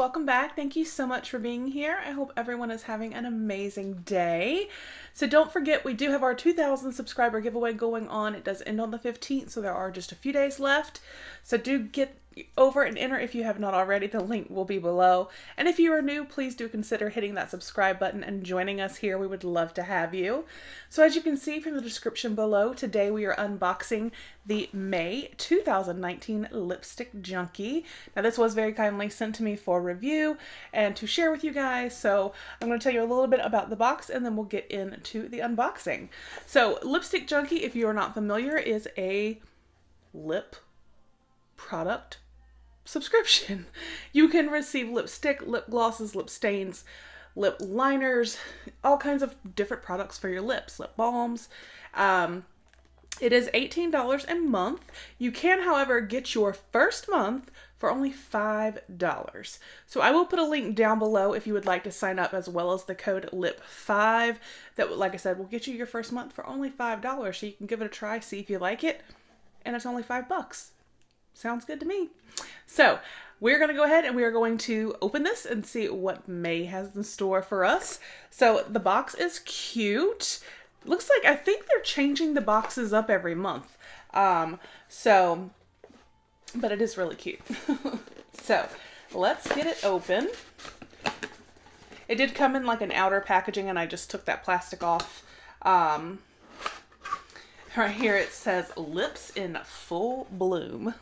welcome back. Thank you so much for being here. I hope everyone is having an amazing day. So don't forget, we do have our 2,000 subscriber giveaway going on. It does end on the 15th, so there are just a few days left. So do get over and enter if you have not already. The link will be below. And if you are new, please do consider hitting that subscribe button and joining us here. We would love to have you. So as you can see from the description below, today we are unboxing the May 2019 Lipstick Junkie. Now this was very kindly sent to me for review and to share with you guys. So I'm going to tell you a little bit about the box and then we'll get into the unboxing. So Lipstick Junkie, if you are not familiar, is a lip product subscription. You can receive lipstick, lip glosses, lip stains, lip liners, all kinds of different products for your lips, lip balms. It is $18 a month. You can, however, get your first month for only $5. So I will put a link down below if you would like to sign up, as well as the code LIP5 that, like I said, will get you your first month for only $5. So you can give it a try, see if you like it, and it's only $5. Sounds good to me. So we're going to go ahead and we are going to open this and see what May has in store for us. So the box is cute. Looks like, I think they're changing the boxes up every month. But it is really cute. So let's get it open. It did come in like an outer packaging and I just took that plastic off. Right here it says lips in full bloom.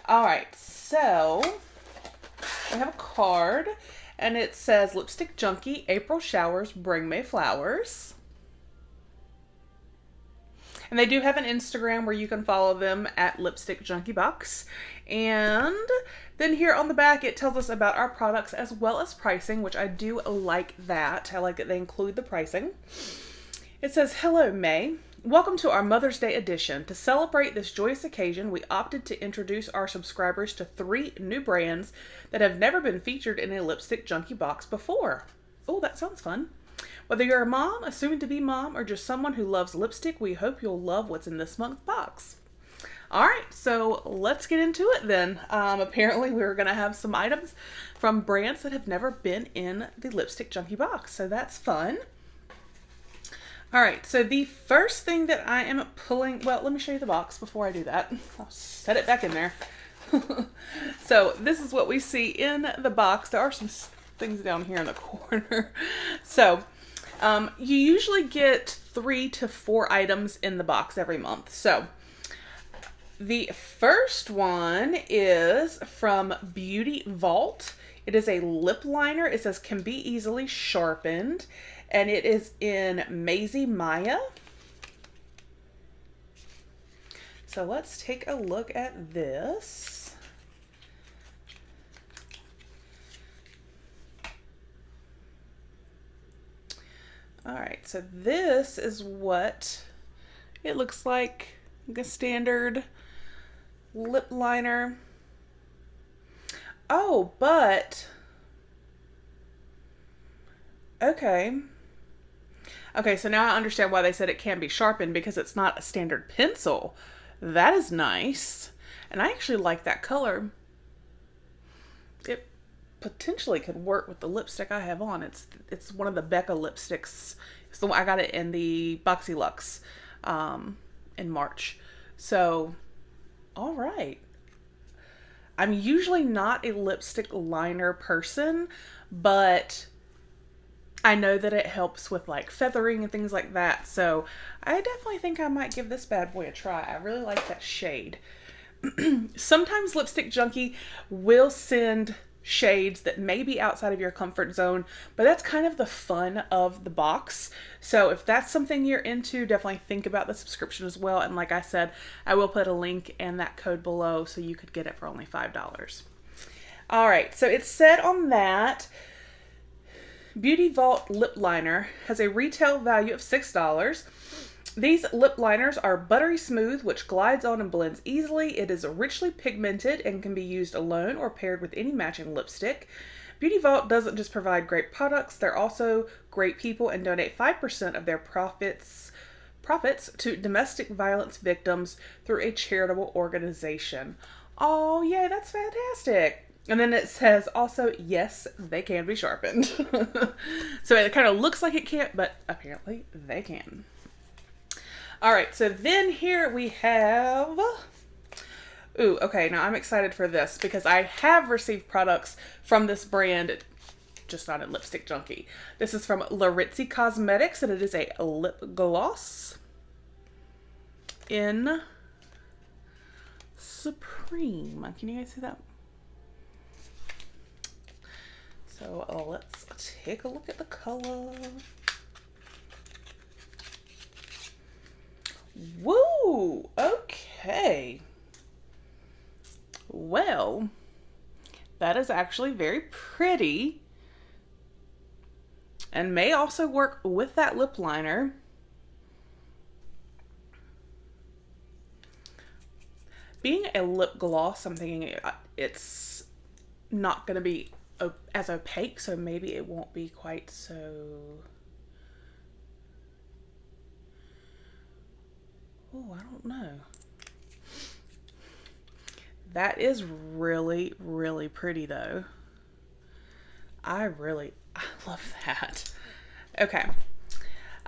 All right, so we have a card and it says Lipstick Junkie, April showers bring May flowers. And they do have an Instagram where you can follow them at Lipstick Junkie Box. And then here on the back, it tells us about our products as well as pricing, which I do like that. I like that they include the pricing. It says, "Hello, May. Welcome to our Mother's Day edition. To celebrate this joyous occasion, we opted to introduce our subscribers to 3 new brands that have never been featured in a Lipstick Junkie box before." Oh, that sounds fun. Whether you're a mom, a soon-to-be mom, or just someone who loves lipstick, we hope you'll love what's in this month's box. All right, so let's get into it then. Apparently, we're going to have some items from brands that have never been in the Lipstick Junkie box, so that's fun. All right, so the first thing that I am pulling, well, let me show you the box before I do that. I'll set it back in there. So this is what we see in the box. There are some things down here in the corner. So you usually get 3 to 4 items in the box every month. So the first one is from Beauty Vault. It is a lip liner. It says can be easily sharpened. And it is in Maisie Maya. So let's take a look at this. All right, so this is what it looks like a standard lip liner. Oh, but okay. Okay, so now I understand why they said it can be sharpened, because it's not a standard pencil. That is nice. And I actually like that color. It potentially could work with the lipstick I have on. It's one of the Becca lipsticks. It's the one I got it in the Boxy Luxe in March. So, all right. I'm usually not a lipstick liner person, but I know that it helps with like feathering and things like that. So I definitely think I might give this bad boy a try. I really like that shade. Sometimes Lipstick Junkie will send shades that may be outside of your comfort zone, but that's kind of the fun of the box. So if that's something you're into, definitely think about the subscription as well. And like I said, I will put a link and that code below so you could get it for only $5. All right, so it said on that, Beauty Vault lip liner has a retail value of $6. These lip liners are buttery smooth, which glides on and blends easily. It is richly pigmented and can be used alone or paired with any matching lipstick. Beauty Vault doesn't just provide great products, they're also great people and donate 5% of their profits to domestic violence victims through a charitable organization. Oh, yay, that's fantastic. And then it says also, yes, they can be sharpened. So it kind of looks like it can't, but apparently they can. All right, so then here we have... Ooh, okay, now I'm excited for this because I have received products from this brand, just not in Lipstick Junkie. This is from Laritzi Cosmetics, and it is a lip gloss in Supreme. Can you guys see that? So let's take a look at the color. Woo! Okay. Well, that is actually very pretty and may also work with that lip liner. Being a lip gloss, I'm thinking it's not going to be as opaque, so maybe it won't be quite so... Oh, I don't know. That is really, really pretty though. I love that. Okay.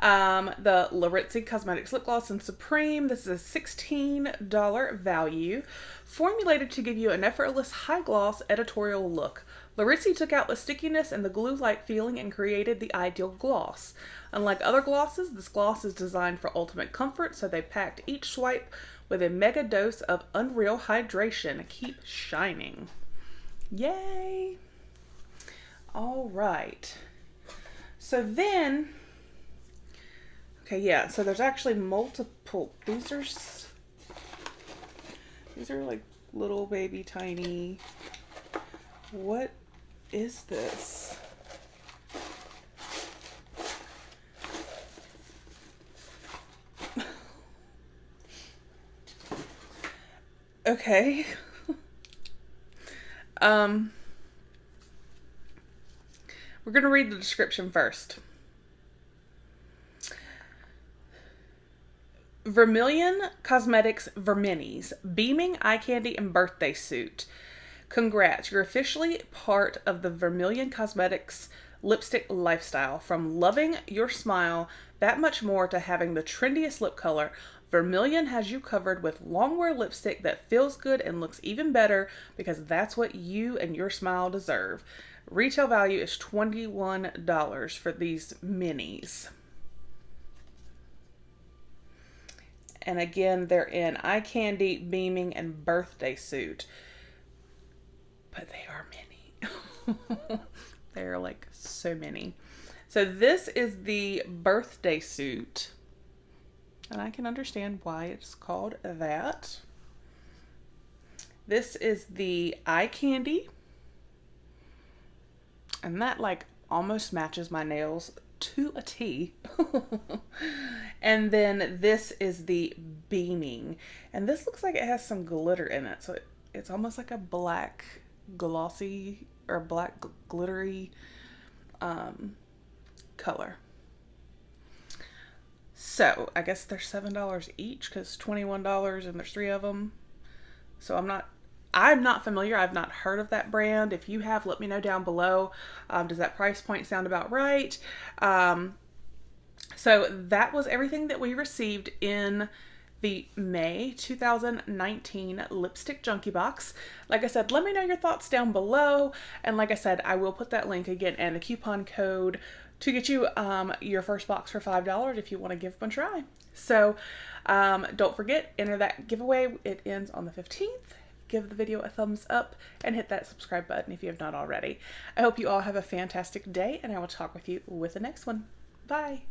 The Laritzi Cosmetics Lip Gloss in Supreme. This is a $16 value, formulated to give you an effortless high gloss editorial look. Laritzi took out the stickiness and the glue-like feeling and created the ideal gloss. Unlike other glosses, this gloss is designed for ultimate comfort, so they packed each swipe with a mega dose of unreal hydration. Keep shining. Yay! All right. So then, okay, yeah, so there's actually multiple. These are like little baby tiny. What is this? Okay. We're going to read the description first. Vermilion Cosmetics Verminis, beaming eye candy and birthday suit. Congrats, you're officially part of the Vermilion Cosmetics lipstick lifestyle. From loving your smile that much more to having the trendiest lip color, Vermilion has you covered with longwear lipstick that feels good and looks even better because that's what you and your smile deserve. Retail value is $21 for these minis. And again, they're in eye candy, beaming, and birthday suit. But they are many. They're like so many. So this is the birthday suit. And I can understand why it's called that. This is the eye candy. And that like almost matches my nails to a T. And then this is the beaming. And this looks like it has some glitter in it. So it's almost like a black glossy or black glittery color. So I guess they're $7 each because $21 and there's 3 of them. So I'm not familiar. I've not heard of that brand. If you have, let me know down below. Does that price point sound about right? So that was everything that we received in the May 2019 Lipstick Junkie box. Like I said, let me know your thoughts down below. And like I said, I will put that link again and the coupon code to get you your first box for $5 if you want to give them a try. So don't forget, enter that giveaway. It ends on the 15th. Give the video a thumbs up and hit that subscribe button if you have not already. I hope you all have a fantastic day, and I will talk with you with the next one. Bye.